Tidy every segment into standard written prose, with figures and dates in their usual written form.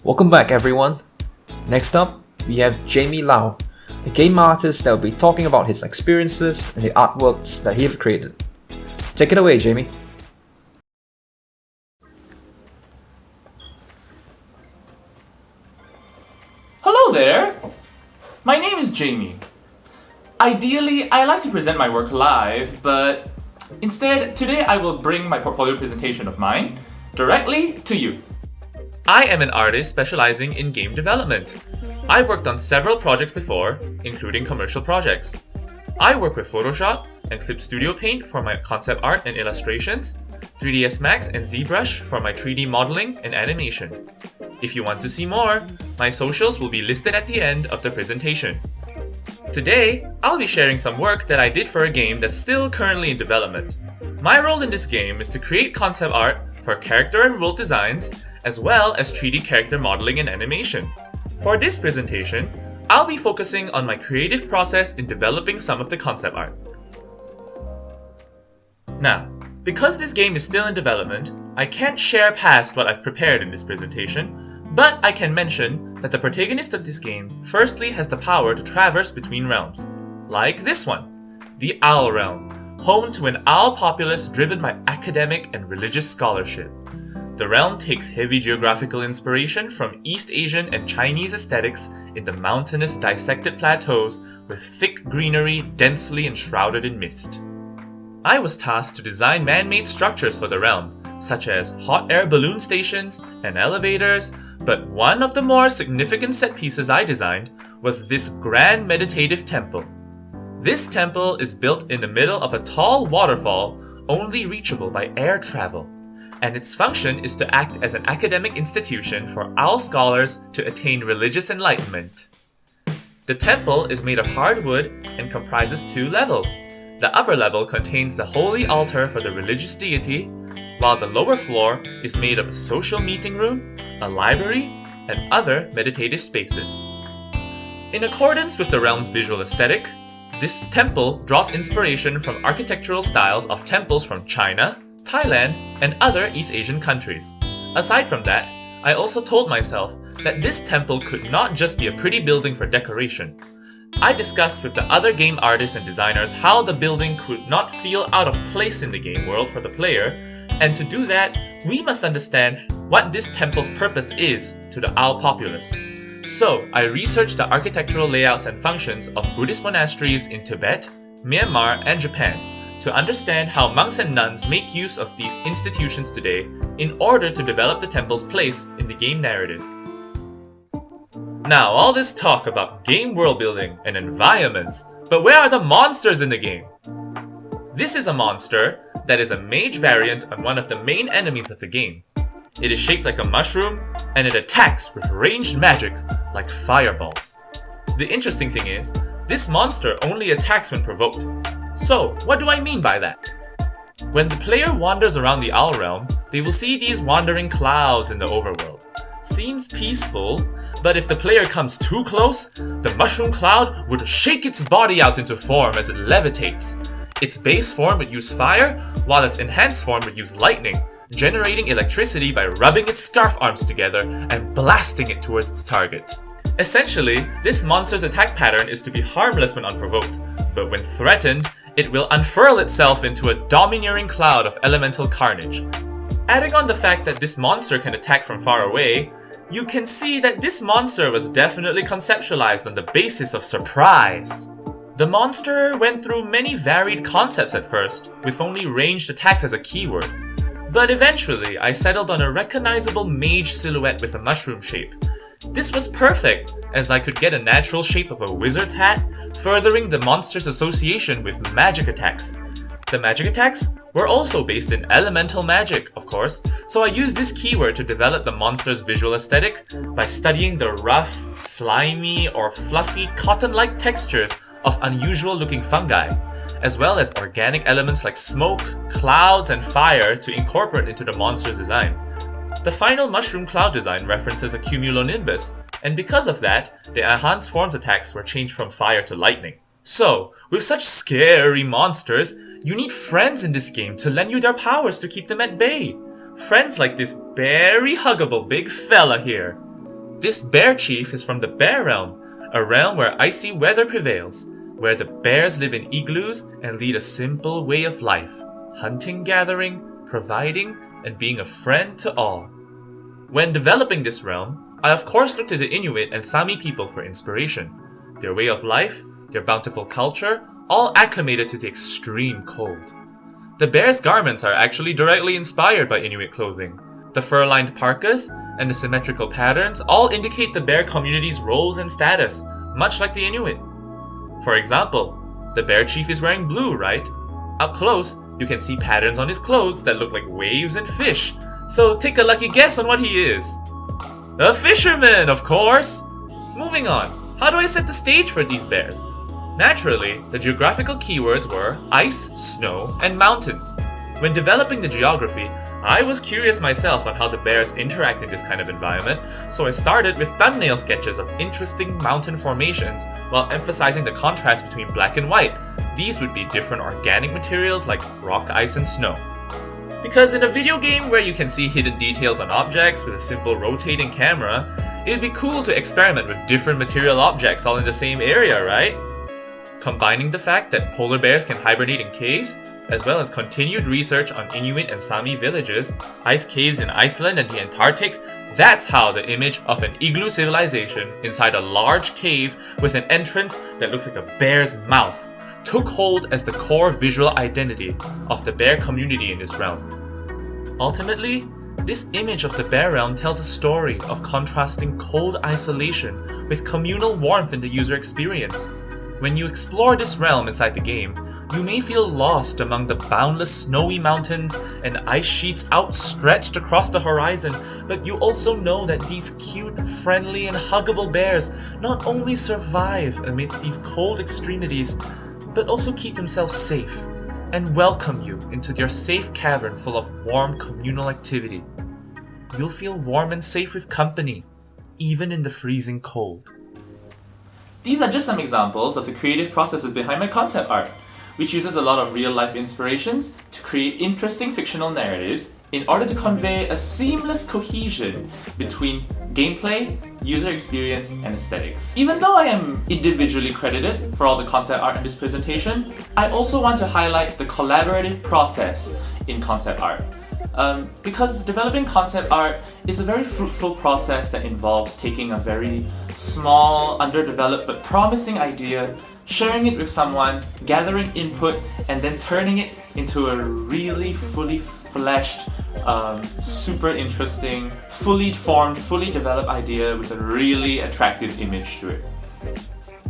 Welcome back, everyone. Next up, we have Jamie Lau, a game artist that will be talking about his experiences and the artworks that he has created. Take it away, Jamie. Hello there! My name is Jamie. Ideally, I like to present my work live, but instead, today I will bring my portfolio presentation of mine directly to you. I am an artist specializing in game development. I've worked on several projects before, including commercial projects. I work with Photoshop and Clip Studio Paint for my concept art and illustrations, 3ds Max and ZBrush for my 3D modeling and animation. If you want to see more, my socials will be listed at the end of the presentation. Today, I'll be sharing some work that I did for a game that's still currently in development. My role in this game is to create concept art for character and world designs, as well as 3D character modeling and animation. For this presentation, I'll be focusing on my creative process in developing some of the concept art. Now, because this game is still in development, I can't share past what I've prepared in this presentation, but I can mention that the protagonist of this game firstly has the power to traverse between realms, like this one, the Owl Realm, home to an owl populace driven by academic and religious scholarship. The realm takes heavy geographical inspiration from East Asian and Chinese aesthetics in the mountainous dissected plateaus with thick greenery densely enshrouded in mist. I was tasked to design man-made structures for the realm, such as hot air balloon stations and elevators, but one of the more significant set pieces I designed was this grand meditative temple. This temple is built in the middle of a tall waterfall only reachable by air travel, and its function is to act as an academic institution for owl scholars to attain religious enlightenment. The temple is made of hardwood and comprises 2 levels. The upper level contains the holy altar for the religious deity, while the lower floor is made of a social meeting room, a library, and other meditative spaces. In accordance with the realm's visual aesthetic, this temple draws inspiration from architectural styles of temples from China, Thailand, and other East Asian countries. Aside from that, I also told myself that this temple could not just be a pretty building for decoration. I discussed with the other game artists and designers how the building could not feel out of place in the game world for the player, and to do that, we must understand what this temple's purpose is to the owl populace. So, I researched the architectural layouts and functions of Buddhist monasteries in Tibet, Myanmar, and Japan to understand how monks and nuns make use of these institutions today in order to develop the temple's place in the game narrative. Now, all this talk about game world building and environments, but where are the monsters in the game? This is a monster that is a mage variant on one of the main enemies of the game. It is shaped like a mushroom, and it attacks with ranged magic like fireballs. The interesting thing is, this monster only attacks when provoked. So, what do I mean by that? When the player wanders around the Owl Realm, they will see these wandering clouds in the overworld. Seems peaceful, but if the player comes too close, the mushroom cloud would shake its body out into form as it levitates. Its base form would use fire, while its enhanced form would use lightning, generating electricity by rubbing its scarf arms together and blasting it towards its target. Essentially, this monster's attack pattern is to be harmless when unprovoked, but when threatened, it will unfurl itself into a domineering cloud of elemental carnage. Adding on the fact that this monster can attack from far away, you can see that this monster was definitely conceptualized on the basis of surprise. The monster went through many varied concepts at first, with only ranged attacks as a keyword. But eventually, I settled on a recognizable mage silhouette with a mushroom shape. This was perfect, as I could get a natural shape of a wizard's hat, furthering the monster's association with magic attacks. The magic attacks were also based in elemental magic, of course, so I used this keyword to develop the monster's visual aesthetic by studying the rough, slimy, or fluffy cotton-like textures of unusual-looking fungi, as well as organic elements like smoke, clouds, and fire to incorporate into the monster's design. The final mushroom cloud design references a cumulonimbus, and because of that, the enhanced forms attacks were changed from fire to lightning. So, with such scary monsters, you need friends in this game to lend you their powers to keep them at bay. Friends like this very huggable big fella here. This bear chief is from the Bear Realm, a realm where icy weather prevails, where the bears live in igloos and lead a simple way of life, hunting, gathering, providing, and being a friend to all. When developing this realm, I of course looked to the Inuit and Sami people for inspiration. Their way of life, their bountiful culture, all acclimated to the extreme cold. The bears' garments are actually directly inspired by Inuit clothing. The fur-lined parkas and the symmetrical patterns all indicate the bear community's roles and status, much like the Inuit. For example, the bear chief is wearing blue, right? Up close, you can see patterns on his clothes that look like waves and fish, so take a lucky guess on what he is. A fisherman, of course! Moving on, how do I set the stage for these bears? Naturally, the geographical keywords were ice, snow, and mountains. When developing the geography, I was curious myself on how the bears interact in this kind of environment, so I started with thumbnail sketches of interesting mountain formations while emphasizing the contrast between black and white. These would be different organic materials like rock, ice, and snow. Because in a video game where you can see hidden details on objects with a simple rotating camera, it'd be cool to experiment with different material objects all in the same area, right? Combining the fact that polar bears can hibernate in caves, as well as continued research on Inuit and Sami villages, ice caves in Iceland and the Antarctic, that's how the image of an igloo civilization inside a large cave with an entrance that looks like a bear's mouth took hold as the core visual identity of the bear community in this realm. Ultimately, this image of the bear realm tells a story of contrasting cold isolation with communal warmth in the user experience. When you explore this realm inside the game, you may feel lost among the boundless snowy mountains and ice sheets outstretched across the horizon, but you also know that these cute, friendly, and huggable bears not only survive amidst these cold extremities, but also keep themselves safe and welcome you into their safe cavern full of warm communal activity. You'll feel warm and safe with company, even in the freezing cold. These are just some examples of the creative processes behind my concept art, which uses a lot of real-life inspirations to create interesting fictional narratives in order to convey a seamless cohesion between gameplay, user experience, and aesthetics. Even though I am individually credited for all the concept art in this presentation, I also want to highlight the collaborative process in concept art. Because developing concept art is a very fruitful process that involves taking a very small, underdeveloped but promising idea, sharing it with someone, gathering input, and then turning it into a really fully fleshed, super interesting, fully formed, fully developed idea with a really attractive image to it.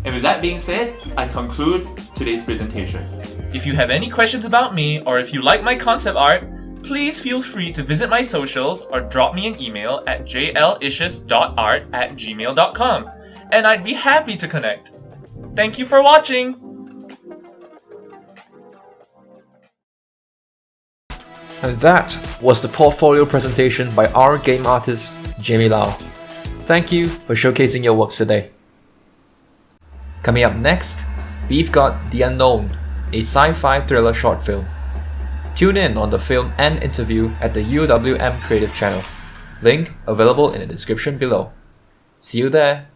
And with that being said, I conclude today's presentation. If you have any questions about me, or if you like my concept art, please feel free to visit my socials or drop me an email at jlicious.art@gmail.com, and I'd be happy to connect. Thank you for watching! And that was the portfolio presentation by our game artist, Jamie Lau. Thank you for showcasing your works today. Coming up next, we've got The Unknown, a sci-fi thriller short film. Tune in on the film and interview at the UOW Creative channel. Link available in the description below. See you there!